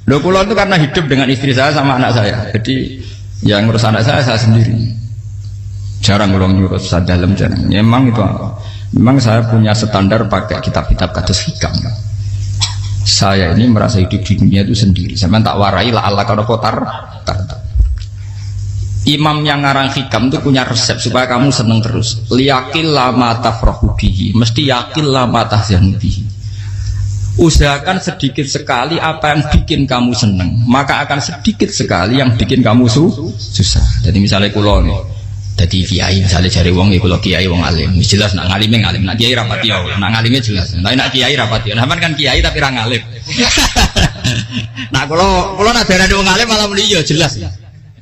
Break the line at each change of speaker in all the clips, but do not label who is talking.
Loh kula itu karena hidup dengan istri saya sama anak saya. Jadi yang ngurus anak saya sendiri. Jarang kula ngurus dalam jarang. Ya, memang saya punya standar pakai kitab-kitab kados hikam. Saya ini merasa hidup di dunia itu sendiri. Sampeyan tak warai la Allah kana kotar. Imam yang ngarang hikam itu punya resep supaya kamu seneng terus. Liyakil lama tafrahu bihi, mesti yakil lama tahzanu bihi. Usahakan sedikit sekali apa yang bikin kamu seneng, maka akan sedikit sekali yang bikin kamu susah. Jadi misalnya kula nih, jadi kiai misalnya cari wong ya kula kiai wong alim, jelas nak ngalime ngalim, nak kiai rapati ya, nak ngalime jelas. Tapi nak kiai rapati, nah kan kiai tapi ra ngalim. Nah kula nak darani wong alim malah muni ya jelas.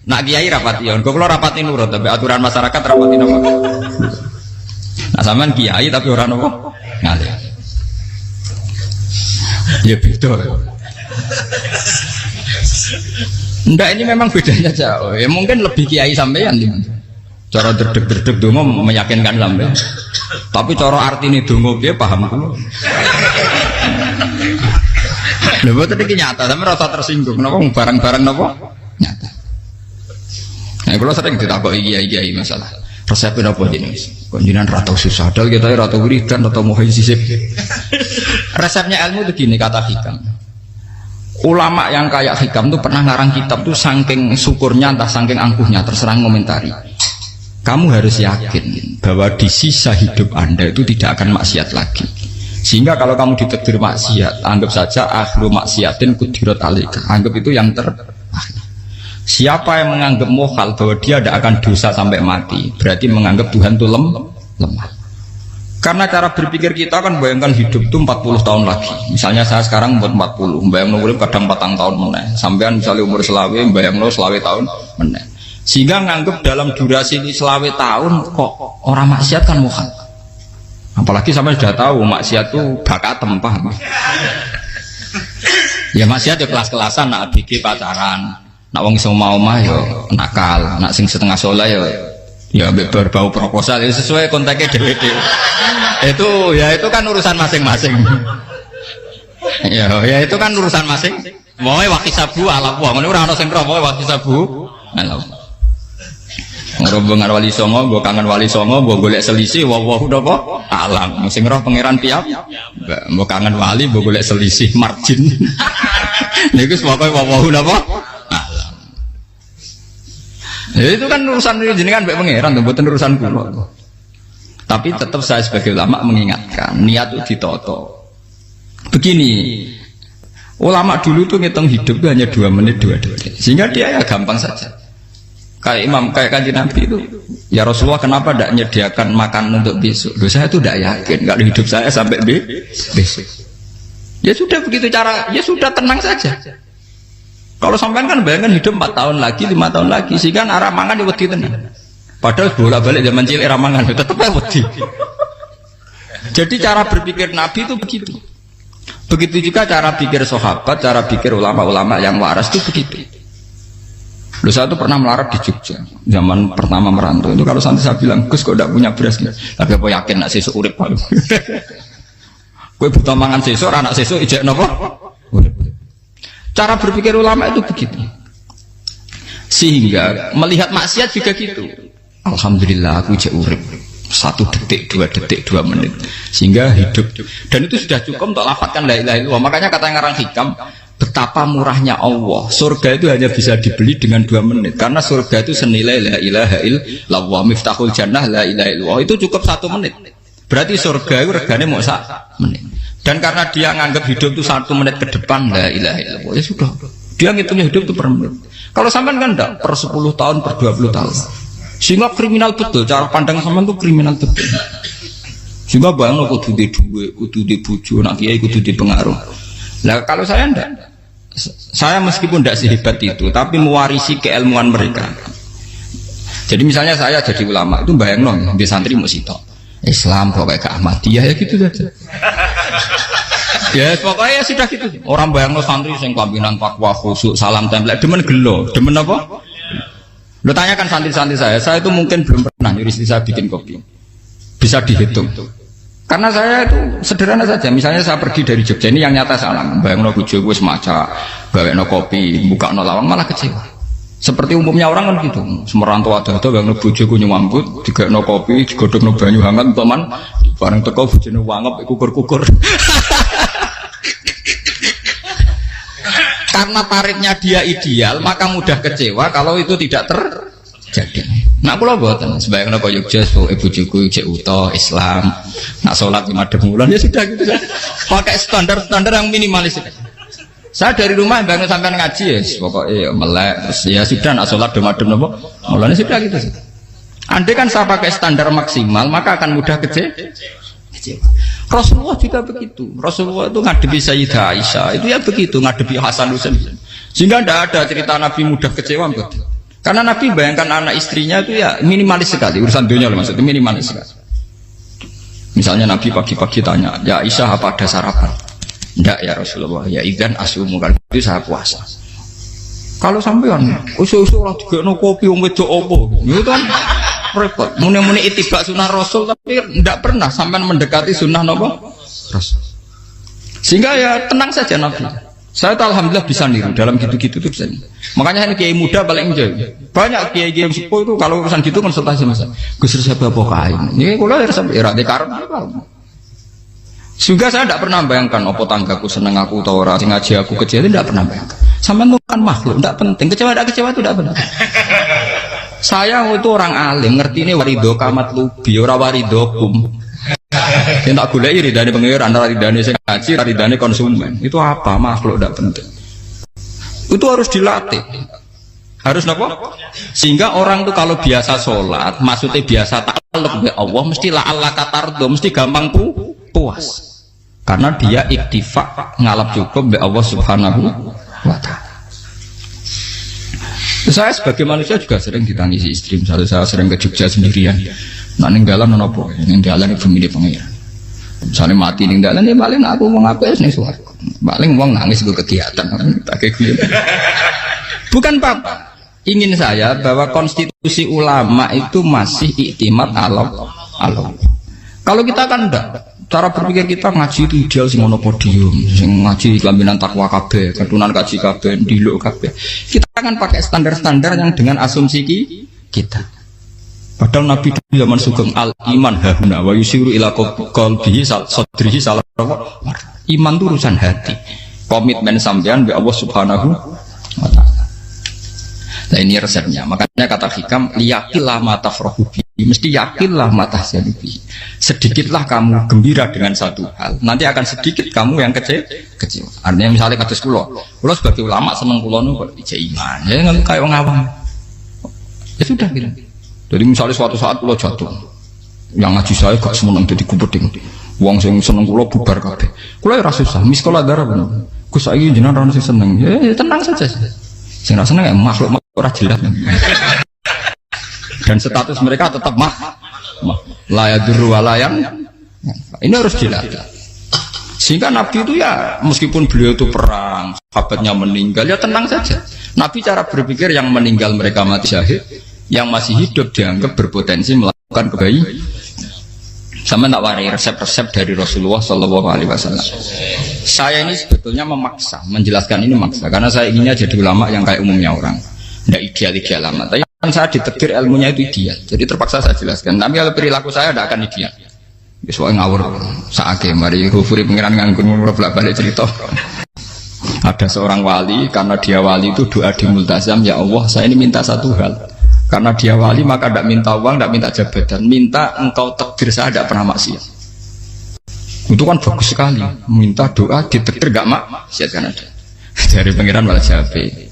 Nak kiai rapati ya, kula rapati nurut tapi aturan masyarakat rapati napa. Nah sampean kiai tapi ora napa ngalim. Ya beda. Enggak, ini memang bedanya jauh. Ya mungkin lebih kiai sampean cara derdek-derdek donga meyakinkan sampean. Tapi cara artine donga piye paham kula. Lha boten iki nyata, sampe rasa tersinggung. Napa barang-barang napa? Nyata. Nah, kula sering ditakoki kiai-kiai masalah. Resepnya apa ini? Konjinan rata susah, dal kita rata wiridan, rata mohon sisip. Resepnya ilmu itu gini kata hikam. Ulama yang kayak hikam tuh pernah ngarang kitab tuh saking syukurnya, entah saking angkuhnya, terserah ngomentari. Kamu harus yakin bahwa di sisa hidup Anda itu tidak akan maksiat lagi. Sehingga kalau kamu ditakdir maksiat, anggap saja akhlu maksiatin kudirat alika. Anggap itu yang terakhir. Siapa yang menganggap mohal bahwa dia tidak akan dosa sampai mati, berarti menganggap Tuhan itu lemah. Karena cara berpikir kita kan bayangkan hidup itu 40 tahun lagi. Misalnya saya sekarang umur 40, bayangkan umur kadang 4 tahun meneh. Sampean misalnya umur selawe, bayangkan selawe tahun meneh. Sehingga menganggap dalam durasi selawe tahun kok orang maksiat kan mohal. Apalagi sampai sudah tahu maksiat itu bakat tempah. Ya maksiat ya kelas-kelasan, nak bikin pacaran. Nak wong iso mau mah yo nakal, nak sing setengah soleh ya berbau proposal ya sesuai kontaknya dhewe-dhewe. Itu kan urusan masing-masing. ya itu kan urusan masing. Moe wakisabu ala wong ngono ora ana sing roh wakisabu. Ala. Ngrobongan wali songo, mbok kangen wali songo, mbok golek selisih wawahu napa? Alam. Sing roh pangeran tiap. Mbok kangen wali, mbok golek selisih margin. Niku pokoke wawahu napa? Ya itu kan urusan jenengan mbek pangeran, mboten urusan kula. Tapi tetap saya sebagai ulama mengingatkan, niat itu ditoto. Begini, ulama dulu tuh ngitung hidup itu hanya 2 menit 2 detik. Sehingga dia ya gampang saja. Kayak imam, kayak kanjeng Nabi itu, ya Rasulullah kenapa tidak menyediakan makan untuk besok? Loh, saya itu tidak yakin kalau hidup saya sampai besok. Ya sudah begitu cara, ya sudah tenang saja. Kalau sampean kan bayangkan hidup 4 tahun lagi, 5 tahun lagi, sehingga arah mangan ya wedi tenan. Padahal bolak-balik zaman cilik arah mangan tetep wedi. Jadi cara berpikir Nabi itu begitu. Begitu juga cara pikir sahabat, cara pikir ulama-ulama yang waras itu begitu. Loh, saya itu pernah melarat di Jogja zaman pertama merantau itu. Kalau nanti saya bilang, Gus kok tidak punya beras nggak? Tapi apa yakin nak sesuk urip paling. Kue buta mangan sesuk, anak sesuk ijek nopo? Cara berpikir ulama itu begitu. Sehingga melihat maksiat juga gitu. Alhamdulillah aku ijek urip 1 detik, 2 detik, 2 menit. Sehingga hidup. Dan itu sudah cukup untuk lafadzkan la ilaha illallah. Makanya kata ngarang hikam, betapa murahnya Allah. Surga itu hanya bisa dibeli dengan 2 menit. Karena surga itu senilai la ilaha illallah. Miftahul jannah la ilaha illallah. Itu cukup 1 menit. Berarti surga itu regane mau 1 menit. Dan karena dia nganggap hidup itu 1 menit ke depan la ilaha illallah, ya sudah. Dia ngitungnya hidup itu per menit. Kalau sampean kan enggak, per 10 tahun, per 20 tahun. Sehingga kriminal betul, cara pandang sampean itu kriminal betul. Sehingga bayang kudu di duwe, kudu di bojo, nak kiai kudu di pengaruh. Nah kalau saya enggak. Saya meskipun tidak sehebat itu, tapi mewarisi keilmuan mereka. Jadi misalnya saya jadi ulama, itu bayang di santri musito. Islam pokoknya ke Ahmadiyah ya gitu saja. Ya pokoknya ya sudah gitu. Orang bayangno santri sing pampinan takwa khusyuk salam tempel demen gelo, demen apa? Lo tanyakan santri-santri saya itu mungkin belum pernah nyuri istri saya bikin kopi. Bisa dihitung. Karena saya itu sederhana saja. Misalnya saya pergi dari Jogja, ini yang nyata saya alami. Bayangno bojo gue semaca, gawekno kopi, bukakno lawang malah kecewa. Seperti umumnya orang kan gitu. Semerantau ada-ada bayangno bojo gue nyuambut, digawekno kopi, digodhogno banyu hangat teman, bareng teko bojone wangep kukur-kukur. Karena tarifnya dia ideal, maka mudah kecewa kalau itu tidak terjadi. Nak kula mboten, sebayangno kaya Jogja ibu bojoku cek uta Islam, nak salat 5 bulan ya sudah gitu saja. Pakai standar-standar yang minimalis. Saya dari rumah bangun sampai ngaji ya, pokoknya melek, ya sudah nak salat demadem napa, mulane sudah gitu saja. Andai kan saya pakai standar maksimal, maka akan mudah kecewa. Rasulullah juga begitu. Rasulullah itu ngadepi Sayyidah Aisyah, itu ya begitu, ngadepi Hasan Husain. Sehingga tidak ada cerita Nabi mudah kecewa betul. Karena Nabi bayangkan anak istrinya itu ya minimalis sekali, urusan dunia loh maksudnya minimalis sekali. Misalnya Nabi pagi-pagi tanya, ya Aisyah apa ada sarapan? Enggak ya Rasulullah, ya idzan asumu, kalau itu saya puasa. Kalau sampean usul-usul lah digekno kopi wong wedok opo, itu kan repot. Muni-muni itibak sunnah Rasul tapi tidak pernah sampean mendekati sunnah nopo Rasul. Sehingga ya tenang saja Nabi. Saya tuh alhamdulillah bisa niru dalam gitu-gitu tuh bisa. Makanya ini kiai muda paling enjoy. Banyak kiai-kiai yang sepuh itu kalau urusan gitu konsultasi masa. Gus resep apa kain? Ini kalau resep era dekarep apa? Juga saya tidak pernah bayangkan apa tanggaku seneng aku atau orang sing ngaji aku kecil itu tidak pernah bayangkan. Sampai itu kan makhluk, tidak penting. Kecewa tidak kecewa itu tidak benar. Saya itu orang alim, ngerti ini warido kamat lubi, ora warido kum. Yang tak gulai ridane pengiran, ridane sing ngaji, ridane konsumen. Itu apa? Makhluk tidak penting. Itu harus dilatih. Harus apa? Sehingga orang tuh kalau biasa sholat, maksudnya biasa takluk be Allah, mesti la Allah katardo, mesti gampang puas. Karena dia iktifak ngalap cukup be Allah Subhanahu wa ta'ala. Saya sebagai manusia juga sering ditangisi istri. Misalnya saya sering ke Jogja sendirian. Nak ninggalan nopo, ninggalan ibu milih pengiran. Misalnya mati ninggalan, ya paling aku mau ngapes nih suara. Paling uang nangis gue kegiatan. Tak kayak gue. Bukan apa. Ingin saya bahwa konstitusi ulama itu masih iktimat Allah. Kalau kita kan enggak. Cara berpikir kita ngaji itu ideal sing ono podium, sing ngaji kelaminan takwa kabeh, ketunan kaji kabeh, ndiluk kabeh. Kita akan pakai standar-standar yang dengan asumsi kita. Padahal Nabi zaman sugeng al iman hahuna wa yusiru ila qalbihi sadrihi salah. Iman itu urusan hati. Komitmen sampean be Allah Subhanahu wa taala. Nah ini resepnya. Makanya kata hikam liyakillah mata frohubi, mesti yakinlah mata syaribi. Sedikitlah kamu gembira dengan satu hal, nanti akan sedikit kamu yang kecil. Artinya misalnya kados kula sebagai ulama seneng kula nu kok ijek iman. Ya nggak kayak wong awam. Ya sudah gitu. Jadi misalnya suatu saat kula jatuh, yang ngaji saya gak semeneng dadi kupeding. Wong sing seneng kula bubar kabeh. Kula ora susah, miskola darah bener. Gus saiki jenengan ora sing seneng. Ya tenang saja. Sing ora seneng makhluk ora jelas. Dan status mereka tetap la yadurru wa la yang. Ini harus dilatih. Sehingga Nabi itu ya meskipun beliau itu perang, sahabatnya meninggal, ya tenang saja. Nabi cara berpikir yang meninggal mereka mati syahid, yang masih hidup dianggap berpotensi melakukan kebaikan. Sama tak warai resep-resep dari Rasulullah Shallallahu Alaihi Wasallam. Saya ini sebetulnya memaksa, menjelaskan ini maksa, karena saya inginnya jadi ulama yang kayak umumnya orang, tidak ideal lama. Tapi kan saya ditekdir ilmunya itu ideal, jadi terpaksa saya jelaskan. Tapi kalau perilaku saya tidak akan ideal. Soalnya ngawur, saake mari Ghafuri pengiran nganggur bolak-balik cerita. Ada seorang wali, karena dia wali itu doa di multazam, ya Allah saya ini minta satu hal. Karena dia wali maka tidak minta uang, tidak minta jabatan, minta engkau takdir saya tidak pernah maksiat. Itu kan bagus sekali, minta doa ditakdir gak maksiat kan ada. Dari pengiran malah Syafi'i.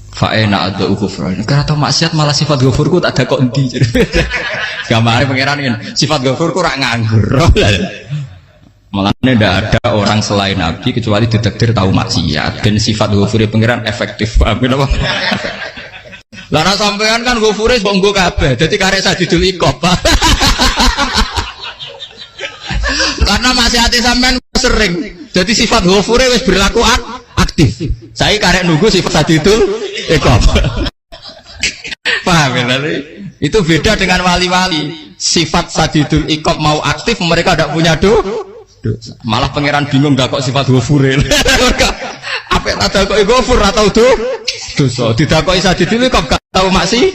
Fa'ena ada ghufran. Karena tahu maksiat malah sifat ghafurku tak ada kok endi. Gamane pengiran kan sifat ghafurku rak nganggur. Malah tidak ada orang selain Nabi kecuali ditakdir tahu maksiat. Dan sifat ghafuri pengiran efektif. Apa? Lara sampean kan ghafure mbok nggo kabeh. Dadi karek sadidul ikop. Karena maksiate sampean sering. Jadi sifat ghafure wis berlaku aktif. Saya karek nunggu sifat sadidul ikop. Paham ya? Itu beda dengan wali-wali. sifat sadidul iqab mau aktif, mereka tidak punya dosa. Malah pangeran bingung gak kok sifat ghafuril. Apa ada kok ghafur atau dosa? Didakoki sadidul iqab gak tahu maksiat.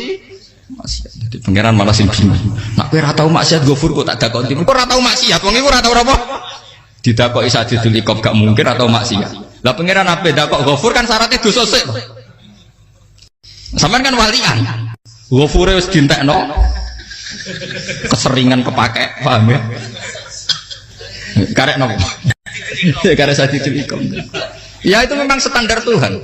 Jadi pangeran malah sing bingung. Nak kowe ora tau maksiat ghafur kok tak dakoki. Kok ora tau maksiat, wong iku ora tau apa? Didakoki sadidul iqab gak mungkin atau maksiat. Lah pangeran apa dakok ghafur kan syaratnya dosa sik. Sampean kan walian. Ghafure wis dientekno. Keseringan kepake, paham ya? Karek nopo? Karek sadidul iqab. Ya itu memang standar Tuhan.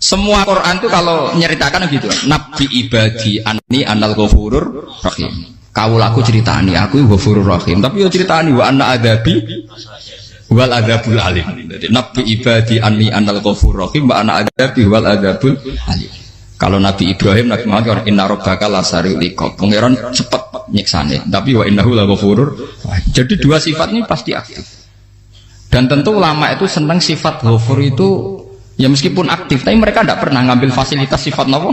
Semua Quran itu kalau nyeritakan gitu. Nabi ibadi anni anal ghafurur rahim. Kaulaku ceritani aku ghafurur rahim, tapi yo ceritani wa anna adabi wal adabul alim. Jadi Nabi ibadi anni anal ghafurur rahim wa anna adabi wal adabul alim. Kalau Nabi Ibrahim, Nabi Muhammad, inna rabbaka lasariul iqab. Pangeran cepat nyiksane, tapi wa innahu laghafurur. Jadi dua sifat ini pasti aktif. Dan tentu ulama itu senang sifat ghafur itu ya meskipun aktif, tapi mereka tidak pernah ngambil fasilitas sifat apa?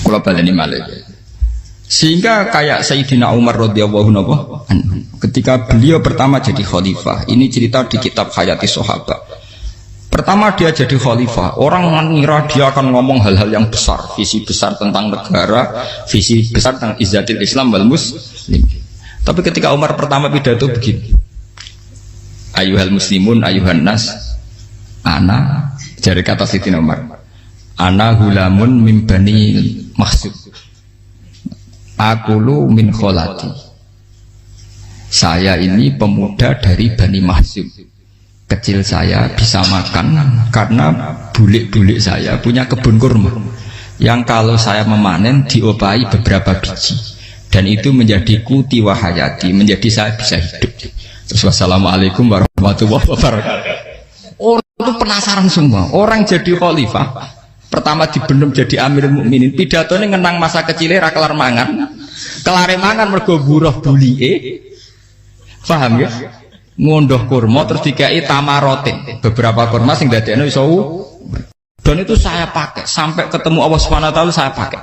Kalau baleni malih. Sehingga kayak Sayyidina Umar radhiyallahu anhu ketika beliau pertama jadi khalifah, ini cerita di kitab Hayati Sahabat. Pertama dia jadi khalifah, orang mengira dia akan ngomong hal-hal yang besar, visi besar tentang negara, visi besar tentang izzatil Islam wal muslim. Tapi ketika Umar pertama pidato begini, ayuhal muslimun ayuhan nas, ana, dari kata Sayyidina Umar, ana hulamun min bani Mahsud, akulu min kholati, saya ini pemuda dari Bani Mahsud. Kecil saya bisa makan karena bulik-bulik saya punya kebun kurma yang kalau saya memanen diopahi beberapa biji, dan itu menjadi kuti wahayati, menjadi saya bisa hidup. Terus wassalamualaikum warahmatullahi wabarakatuh. Orang itu penasaran semua. Orang jadi khalifah pertama dibenem jadi amirul mukminin, pidatonya ngenang masa kecilnya ra kelar mangan, kelare mangan mergo buruh bulike, paham ya? Ngondoh kurma terus dikai tamarotin, beberapa kurma sing dadekno iso, dan itu saya pakai sampai ketemu Allah Subhanahu wa taala. Saya pakai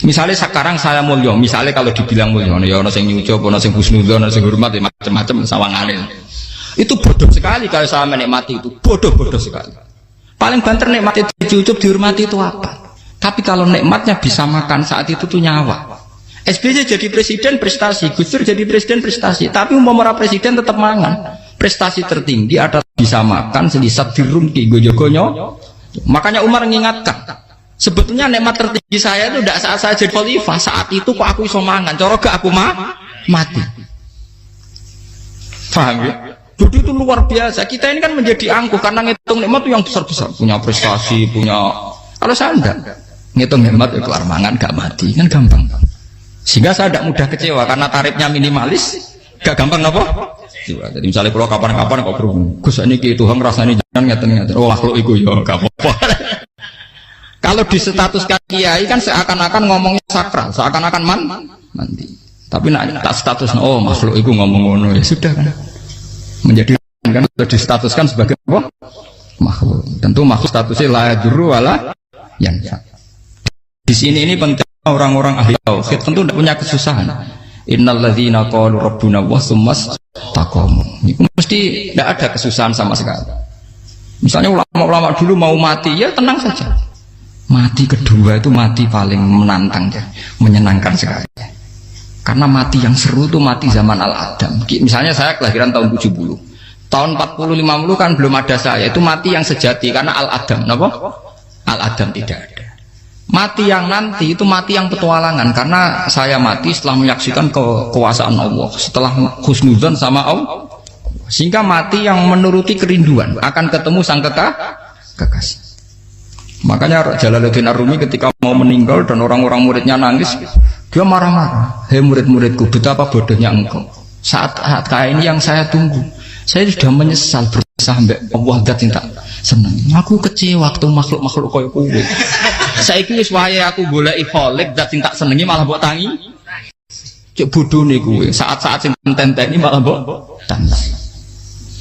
misalnya sekarang saya mulya, misalnya kalau dibilang mulya ya ono sing nyucup, ono sing husnudzon, ono sing hormat, macam-macam sawangane. Itu bodoh sekali kalau saya menikmati itu, bodoh sekali. Paling banter nikmati dicucup, dihormati itu apa? Tapi kalau nikmatnya bisa makan saat itu tuh nyawa. SBY jadi presiden prestasi, Gus Dur jadi presiden prestasi, tapi umpama presiden tetap mangan. Prestasi tertinggi ada bisa makan selisat dirumki gojo-gonyo. Makanya Umar mengingatkan, sebetulnya nikmat tertinggi saya itu tidak saat saya jadi khalifah, saat itu kok aku iso mangan, coro gak aku mati. Paham ya? Jadi itu luar biasa. Kita ini kan menjadi angkuh karena ngitung nikmat itu yang besar-besar, punya prestasi, punya. Kalau saya enggak ngitung nikmat ya kelar mangan gak mati, kan gampang. Sehingga saya tidak mudah kecewa karena tarifnya minimalis, gak gampang apa? Jadi misalnya kalau kapan-kapan kok berhubung, Gus ini ki Tuhan rasanya jangan ngeten-ngeten. Oh makhluk itu ya gak apa-apa. Kalau di status kiai kan seakan-akan ngomongnya sakral, seakan-akan mandi. Tapi nak tak status, oh makhluk itu ngomong ngono ya sudah kan. Menjadi kan sudah distatuskan sebagai apa? Makhluk. Tentu makhluk statusnya la yadurru wala yanfa. Di sini ini penting. Orang-orang ahli tauhid tentu tidak punya kesusahan. Innalladzina qalu rabbuna wa tsummas taqamu. Itu mesti tidak ada kesusahan sama sekali. Misalnya ulama-ulama dulu mau mati, ya tenang saja. Mati kedua itu mati paling menantang ya, menyenangkan sekali. Karena mati yang seru itu mati zaman Al-Adam. Misalnya saya kelahiran tahun 70. Tahun 40-50 kan belum ada saya. Itu mati yang sejati karena Al-Adam. Kenapa? Al-Adam tidak ada. Mati yang nanti itu mati yang petualangan, karena saya mati setelah menyaksikan kekuasaan Allah, setelah husnudzon sama Allah, sehingga mati yang menuruti kerinduan akan ketemu sang kekasih. Makanya Jalaluddin Ar-Rumi ketika mau meninggal dan orang-orang muridnya nangis, dia marah-marah. Hei murid-muridku, betapa bodohnya engkau. Saat kayak ini yang saya tunggu, saya sudah menyesal berusaha mbak Allah dat tak senang. Aku kecewa waktu makhluk-makhluk koyo kowe. Saiki wis wayahe aku goleki kholik dat tak senengi malah mbok tangi. Cek bodone kowe. Saat-saat sing tenteni malah mbok tantang.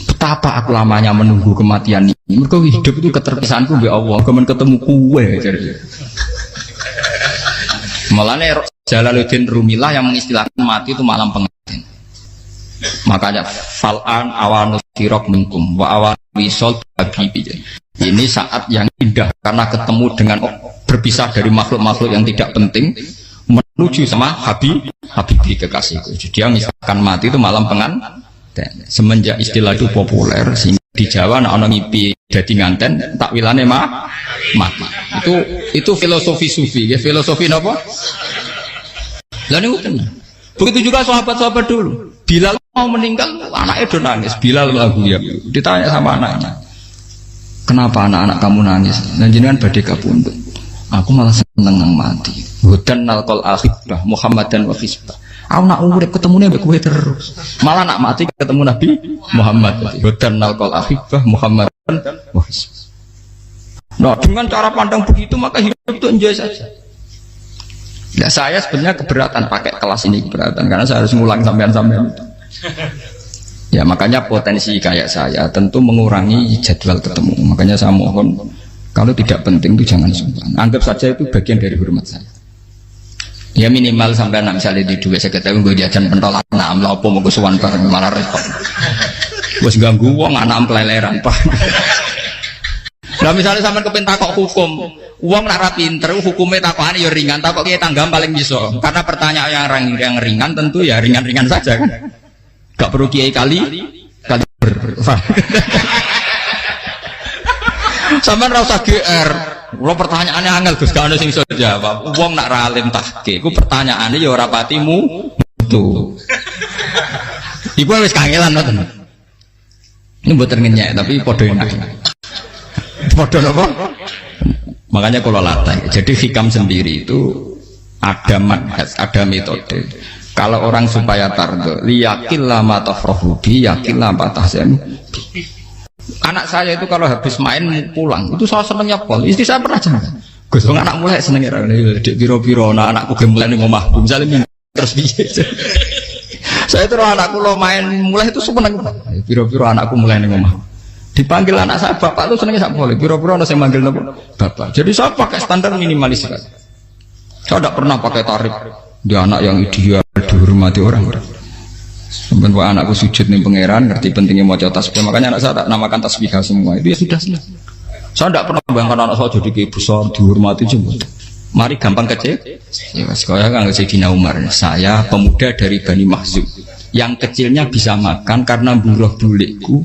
Betapa aku lamanya menunggu kematian ini. Mergo hidup itu keterpisahanku mbek Allah, kemen ketemu kowe. Mulane Jalaluddin Rumilah yang mengistilahkan mati itu malam pengantin. Makanya fal'an awanus dirok minkum wa awan wisol habibi. Ini saat yang indah karena ketemu dengan berpisah dari makhluk-makhluk yang tidak penting menuju sama Habibi kekasihku. Jadi dia misalkan mati itu malam pengantin. Semenjak istilah itu populer sehingga di Jawa ana ngipi dadi nganten takwilane mati. Itu filosofi sufi, ya filosofi napa? Lah niku tenan. Begitu juga sahabat-sahabat dulu. Bilal mau meninggal, anaknya udah nangis. Bilal lagu ya. Ditanya sama anaknya, kenapa anak-anak kamu nangis? Dan jenengan badhe kapundhut. Aku malah seneng nang mati. Hudan nalqal akhibah Muhammadan wa hisbah. Aku nak urip ketemune mbek kowe terus. Malah nak mati ketemu Nabi Muhammad. Hudan nalqal akhibah Muhammadan wa hisbah. Nah, dengan cara pandang begitu maka hidup itu enjoy saja. Ya saya sebenarnya keberatan pakai kelas ini, keberatan karena saya harus ngulang sampean-sampean. Ya makanya potensi kayak saya tentu mengurangi jadwal ketemu. Makanya saya mohon kalau tidak penting itu jangan sungkan. Anggap saja itu bagian dari hormat saya. Ya minimal sampai misalnya di dua saya ketahui gue jajan pentolan enam lah apa mau kesuwan bareng malah repot. Bos ganggu uang anak peleleran pak. Nah misalnya sampai kepen takok hukum, uang nak pinter, hukumnya takokan ya ringan, takok kita tanggam paling bisa. Karena pertanyaan yang ringan tentu ya ringan-ringan saja kan. Gak perlu kiai kali sampai rasa GR. Kalau pertanyaannya angel Gus gak ada sing iso jawab. Uang nak ralim tahke, ku pertanyaannya ya ora patimu tuh. Iku wis kangelan ngoten. Ini mboten ngenyek tapi padha enak. Podo apa? Makanya kalau latih. Jadi hikam sendiri itu ada manhaj, ada metode. Kalau orang supaya tardo, liyakil lama tafrohubi, yakil lama tahsen. Anak saya itu kalau habis main pulang, itu saya senengnya pol. Istri saya pernah jangan. Gus, anak mulai senengnya. Dek biro-biro, anak-anakku mulai nih ngomahku. Misalnya terus biasa. Saya terus anakku lo main mulai itu seneng. Biro-biro anakku mulai nih ngomahku. Dipanggil anak saya bapak itu senangnya tak boleh. Biro-biro ada saya manggil bapak. Jadi saya pakai standar minimalis sekali. Saya tidak pernah pakai tarif dia anak yang ideal dihormati orang. Sebenarnya anakku sujud nih pangeran, ngerti pentingnya mau tasbih. Makanya anak saya tak namakan tasbih semua. Itu ya sudah. Saya tidak pernah bayangkan anak saya jadi kayak besar dihormati juga. Mari gampang kecil. Ya sekolah kan Sayyidina Umar. Saya pemuda dari Bani Mahzum. Yang kecilnya bisa makan karena buruh bulikku.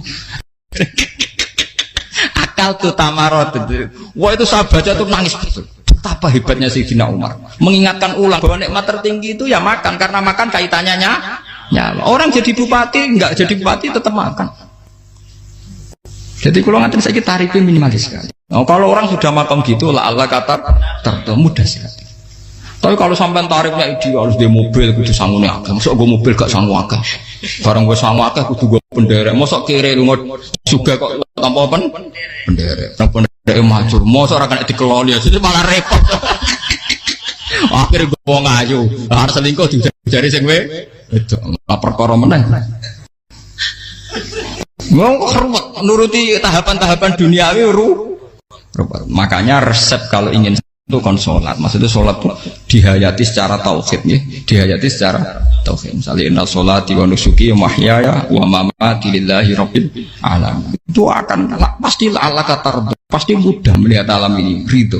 Akal tuh tamarot itu. Wah itu saya baca tuh nangis betul. Betapa hebatnya Sayyidina Umar. Mengingatkan ulang bahwa nikmat tertinggi itu ya makan karena makan kaitannya nyawa. Orang jadi bupati enggak jadi bupati tetap makan. Jadi kalau ngatain saya tarifnya minimalis sekali. Nah, kalau orang sudah makan gitu lah Allah kata mudah sekali. Tapi kalau sampai tarifnya ideal harus dia mobil kudu sangune akeh. Mosok gue mobil gak sanggup akeh. Barang gue sanggup akeh kudu gue penderek. Mosok kere lu juga kok tanpa penderek. Nang penderek maju. Mosok ora kena dikeloli jadi malah repot. Akhirnya gue wong ayu. Arep selingkuh dijari sing itu perkara meneh. Mau ruwet nuruti tahapan-tahapan duniawi makanya resep kalau ingin itu kon sholat, maksudnya sholat itu dihayati secara tauhid ya, dihayati secara tauhid. Misalnya inna sholati wa nusuki wa mahyaya wa mamati lillahi rabbil alamin. Itu akan pasti Allah kata pasti mudah melihat alam ini ridho.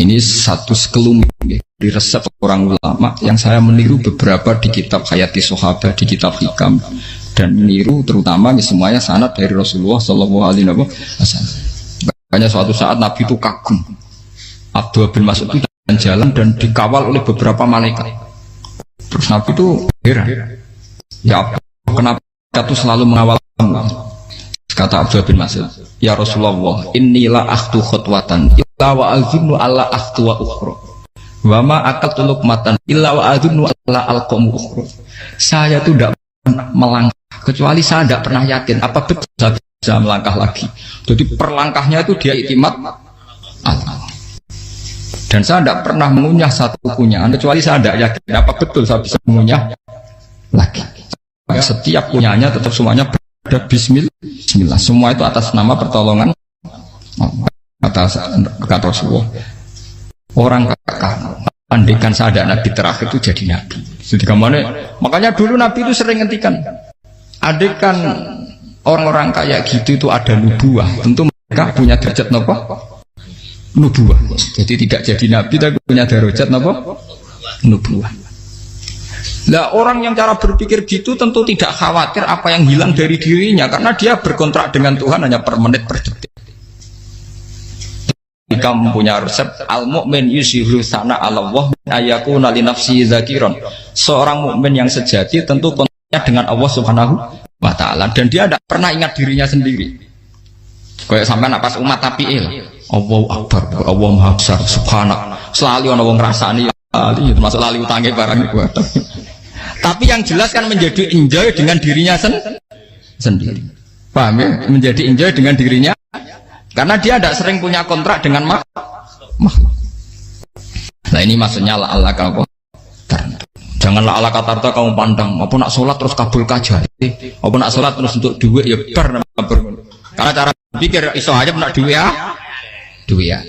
Ini satu sekelumit ya, di resep orang ulama yang saya meniru beberapa di kitab Hayati Sahabat, di kitab Hikam dan meniru terutama semuanya sanad dari Rasulullah Shallallahu Alaihi Wasallam. Makanya suatu saat Nabi itu kagum. Abdullah bin Mas'ud itu jalan dan dikawal oleh beberapa malaikat. Terus Nabi itu heran. Ya Abdullah, kenapa itu selalu mengawal kamu? Kata Abdullah bin Mas'ud, ya Rasulullah, inilah akhtu khutwatan, illa wa azunnu alla akhtu wa ukhra. Wa ma akatu luqmatan, illa wa azunnu alla alqamu ukhra. Saya itu tidak pernah melangkah, kecuali saya tidak pernah yakin apa betul saya bisa melangkah lagi. Jadi perlangkahnya itu dia iktimat Allah. Dan saya tidak pernah mengunyah satu kunyahan kecuali saya tidak yakin apa betul saya bisa mengunyah lagi. Setiap kunyahnya tetap semuanya berada Bismillah. Semua itu atas nama pertolongan atas kata Rasulullah. Orang kakak Andaikan saya ada nabi terakhir itu jadi nabi. Jadi kemana? Makanya dulu nabi itu sering ngendikan, andaikan orang-orang kayak gitu itu ada nubuah, tentu mereka punya derajat nopo nubuah. Jadi tidak jadi nabi tapi punya derajat nopo nubuah. Lah orang yang cara berpikir gitu tentu tidak khawatir apa yang hilang dari dirinya karena dia berkontrak dengan Tuhan hanya per menit per detik. Jika mempunyai resep al-mu'min yusiru sana Allah ayakuna li nafsi zakiron. Seorang mukmin yang sejati tentu kontaknya dengan Allah Subhanahu wa taala dan dia tidak pernah ingat dirinya sendiri. Kayak sampean pas umat tapiil, Allahu akbar, Allah Maha besar, subhanak. Selalu ana wong ngrasani lali termasuk lali utange barang iku. Tapi yang jelas kan menjadi enjoy dengan dirinya sendiri. Paham ya? Menjadi enjoy dengan dirinya karena dia tidak sering punya kontrak dengan makhluk. Nah ini maksudnya Allah kau janganlah Allah kata kamu pandang apa nak sholat terus kabul kajar apa nak sholat terus untuk duit ya ber karena cara pikir iso aja nak duit ya.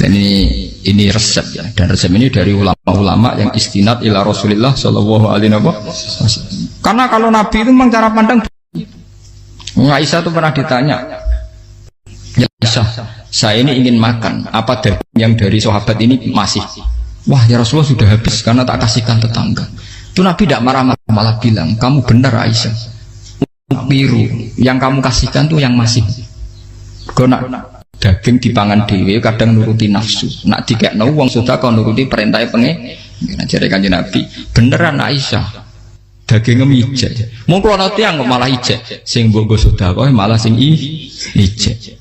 Dan ini resep ya, dan resep ini dari ulama-ulama yang istinad ila Rasulillah Shallallahu Alaihi Wasallam. Karena kalau Nabi itu memang cara pandang. Aisyah itu pernah ditanya, ya Aisyah, saya ini ingin makan apa yang dari sahabat ini masih. Wah ya Rasulullah sudah habis karena tak kasihkan tetangga. Itu Nabi tidak marah-marah malah bilang, kamu benar Aisyah. Biru yang kamu kasihkan tuh yang masih. Kau nak daging dipangan dewe kadang nuruti nafsu. Nak dikekno wong sudah kau nuruti perintah pengen. Jadi kanjeng Nabi beneran Aisyah dagingnya ijek. Mau kalau nanti yang malah ijek, sing bogo sudah kau malah sing ijek.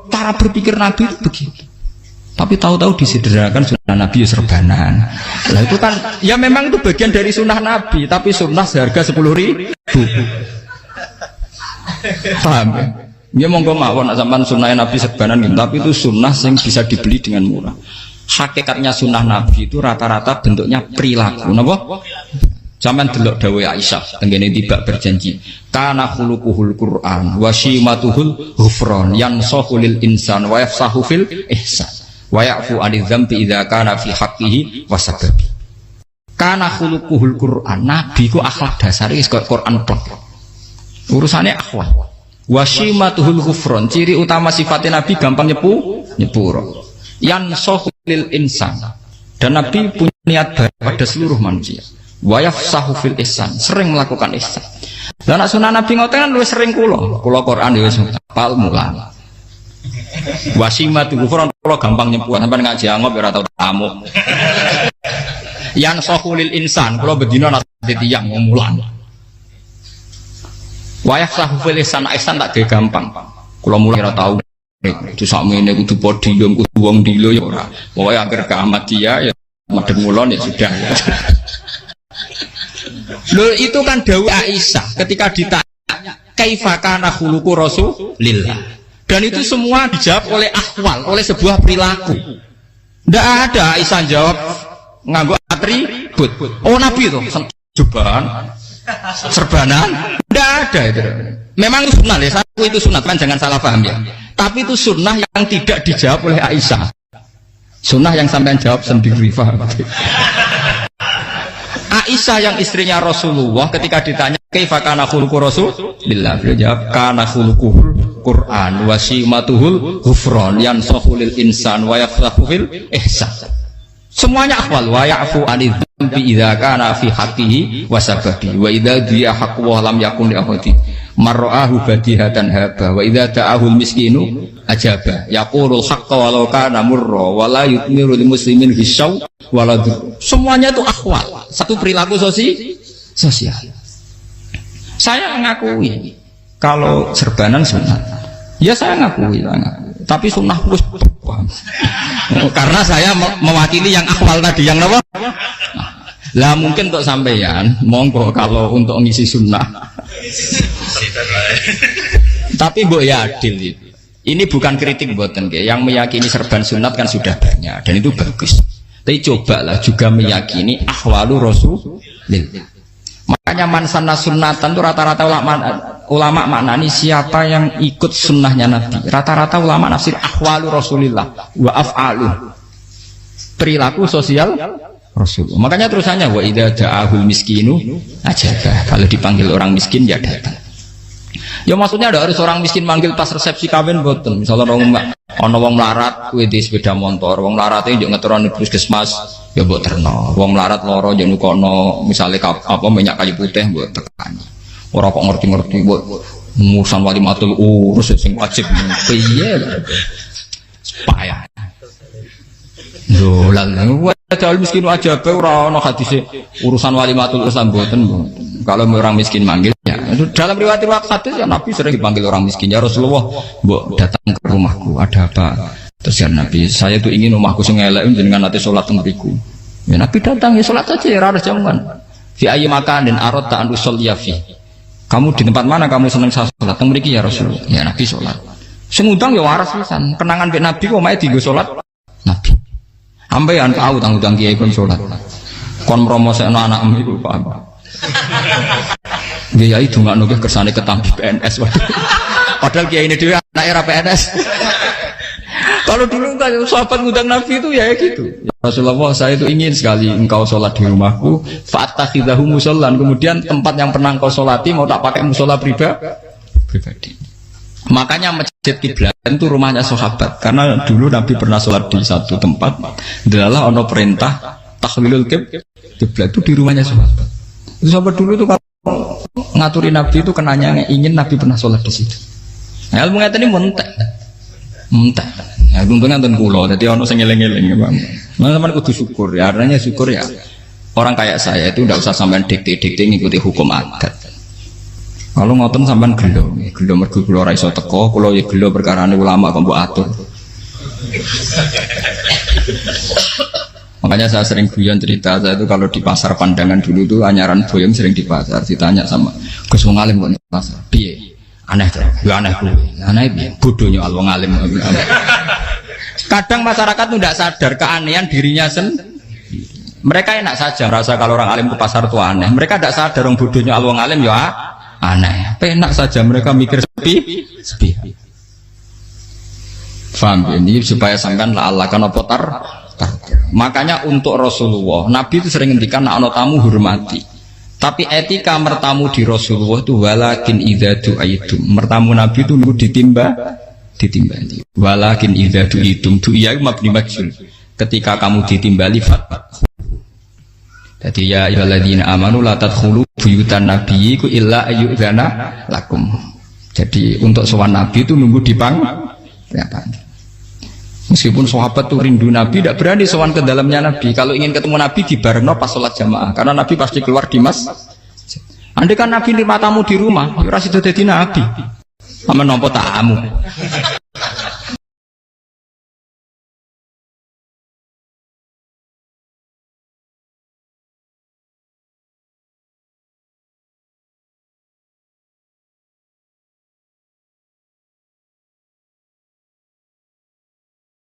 Cara berpikir Nabi itu begitu. Tapi tahu-tahu disederhanakan sunnah Nabi ya serbanan. Lah itu kan ya memang itu bagian dari sunnah Nabi, tapi sunnah seharga 10.000. Paham ya? Ya monggo mawon sampean sunnah Nabi serbanan gitu, tapi itu sunnah yang bisa dibeli dengan murah. Hakikatnya sunnah Nabi itu rata-rata bentuknya perilaku. Napa? Sampeyan delok dawuh Aisyah tengene tiba berjanji, kana khuluquhul Qur'an wa shimatuhul ghufran yansahu lil insan wa yafsahu fil ihsan wa ya'fu 'anil dzambi idza kana fi haqqihi wa sababi. Kana khuluquhul Qur'an, Nabi ku akhlak dasare wis kok Quran plek. Urusane akhlak. Wa shimatuhul ghufran, ciri utama sifatnya Nabi gampang nyepuro. Yansahu lil insan. Dan Nabi punya niat baik pada seluruh manusia. Wa yafsahu fil ihsan, sering melakukan ihsan. Lah nek sunah Nabi ngoten kan luwih sering kula Quran ya wis hafal mulang. Wasimatu ghufran kula gampang nyepur sampean ngaji angop ora tau tamu. Yang sahulil insan kula bedina nek tiyang mulang. Wa yafsahu fil ihsan tak gampang. Kula mulang ora tau. Itu sakmene kudu podium kudu wong dilo ya ora. Pokoke akhir kiamat dia ya madhep mulon ya sudah. Loh itu kan dawuh Aisyah ketika ditanya kaifa kana khuluqu Rasulillah, dan itu semua dijawab oleh ahwal, oleh sebuah perilaku. Tidak ada Aisyah jawab nganggo atribut. Oh Nabi itu jubahan serbanan, tidak ada itu. Memang itu sunnah ya, satu itu sunnah kan, jangan salah paham ya. Tapi itu sunnah yang tidak dijawab oleh Aisyah. Sunnah yang sampean jawab sendiri, paham? Aisyah yang istrinya Rasulullah ketika ditanya kaifa kana khuluqu Rasulillah, beliau jawab kana khuluquhul Qur'an wa simatuhul ghufran yansahu lil insan wa yafsahu fil ihsan. Semuanya akhwal wa ya'fu 'anil dzambi idza kana fi haqqihi wa sababi wa idza dia haqqu wa lam yakun li ahadi marra'ahu badihatan haba wa idza ta'ahul miskinu ajaba yaqulul haqqa walau kana murra wa la yutmiru lil muslimin bisaw wala. Semuanya itu akhwal, satu perilaku sosial. Saya mengakui kalau serbanan sunnah, ya saya ngakui. Tapi sunnah plus karena saya mewakili yang akhwal tadi, yang apa? Lah mungkin untuk sampeyan, monggo kalau untuk ngisi sunnah. Tapi mbok ya adil itu. Ini bukan kritik mboten nggih. Yang meyakini serban sunat kan sudah banyak dan itu bagus. Tapi cobalah juga meyakini ahwalu Rasulillah. Makanya mansana sunnatan itu rata-rata ulama maknani siapa yang ikut sunnahnya Nabi. Rata-rata ulama nafsir ahwalu Rasulillah wa af'alu. perilaku sosial Rasul. Makanya terusannya wa idza ja'ahul miskinu ajabah. Kalau dipanggil orang miskin ya datang. Ya maksudnya ada harus orang miskin manggil pas resepsi kawin boten. Misalnya ana wong melarat kuwi di sepeda motor, wong melarate yo ngeturun puskesmas ya mbok terno. Wong melarat loro yo nukono misale apa minyak kayu putih mbok tekani. Ora kok ngerti-ngerti mbok musan walimatul urus sing wajib piye. Payah. Lho lalu Jauh miskin aja be ora ana hadise urusan walimatul Islam mboten. Kalau orang miskin manggil ya. Dalam riwayat hadis ya Nabi sering dipanggil orang miskin. Ya Rasulullah, mbok datang ke rumahku, ada apa? Terus ya Nabi, saya tuh ingin rumahku sing elek jenengan nanti salat teng mriku. Ya Nabi datang ya salat saja ya ora jaman. Fi ayyi makanin aradta an usolli fi. Kamu di tempat mana kamu seneng salat teng mriki ya Rasulullah. Ya Nabi salat. Sing ngundang ya waras pisan. Kenangan mbek Nabi kok mae dienggo salat Nabi. Ampean tahu tanggung kiai pun sholat. Kon promosekno anakmu iku paham. Kiai dongakno ke kersane ketampi PNS. Padahal kiai ini dhewe anake ra PNS. Kalau dulu kan sahabat ngundang Nabi itu ya gitu. Ya Rasulullah, saya itu ingin sekali engkau sholat di rumahku. Fa'takhidahu musallan. Kemudian tempat yang pernah engkau sholati mau tak pakai musola pribadi. Makanya masjid kiblat itu rumahnya sahabat. Karena dulu Nabi pernah sholat di satu tempat. Adalah ono perintah tahlilul kiblat itu di rumahnya sahabat. Itu sahabat dulu itu kalau ngaturin Nabi itu kenanya ingin Nabi pernah sholat di situ. Nah, ilmu ngeten ini mentek. Ya, untungnya nonton kulo. Jadi ono sing eling-eling ya, Bang. Teman-teman kudu syukur ya. Artinya syukur ya. Orang kayak saya itu tidak usah sampean dikte-dikte ngikuti hukum adat. Kalau ngoten sampean gelo mergo kula ora iso teko, kula ya gelo perkarane ulama kok mbok atur. Makanya saya sering guyon cerita saya itu kalau di pasar Pandangan dulu tuh anyaran boyong sering di pasar ditanya sama Gus wong alim kok di pasar. Piye? Aneh to. Ya aneh kuwi. Aneh piye? Bodhonya wong alim. Kadang masyarakat tuh tidak sadar keanehan dirinya sendiri. Mereka enak saja merasa kalau orang alim ke pasar itu aneh. Mereka tidak sadar orang bodohnya wong alim ya aneh. Enak saja mereka mikir sepi. Faham ini supaya sampean Allah kan apa tar. Makanya untuk Rasulullah, Nabi itu sering ngendikan nek ana tamu hormati. Tapi etika mertamu di Rasulullah itu walakin idza du'aitum. Mertamu Nabi itu nunggu ditimbali. Walakin idza du'itum du'iya mabni majhul. Ketika kamu ditimbali jadi ya ayyuhalladzina amanu la tadkhulu buyutan nabiyyi illa ayyudzana lakum. Jadi untuk sowan Nabi itu nunggu dipang ya, meskipun sahabat tuh rindu Nabi tidak berani sowan ke dalamnya Nabi. Kalau ingin ketemu Nabi di barengno pas sholat jamaah karena Nabi pasti keluar di andai kan Nabi nerima tamu di rumah ora sido dadi Nabi. Sama nampa tamu.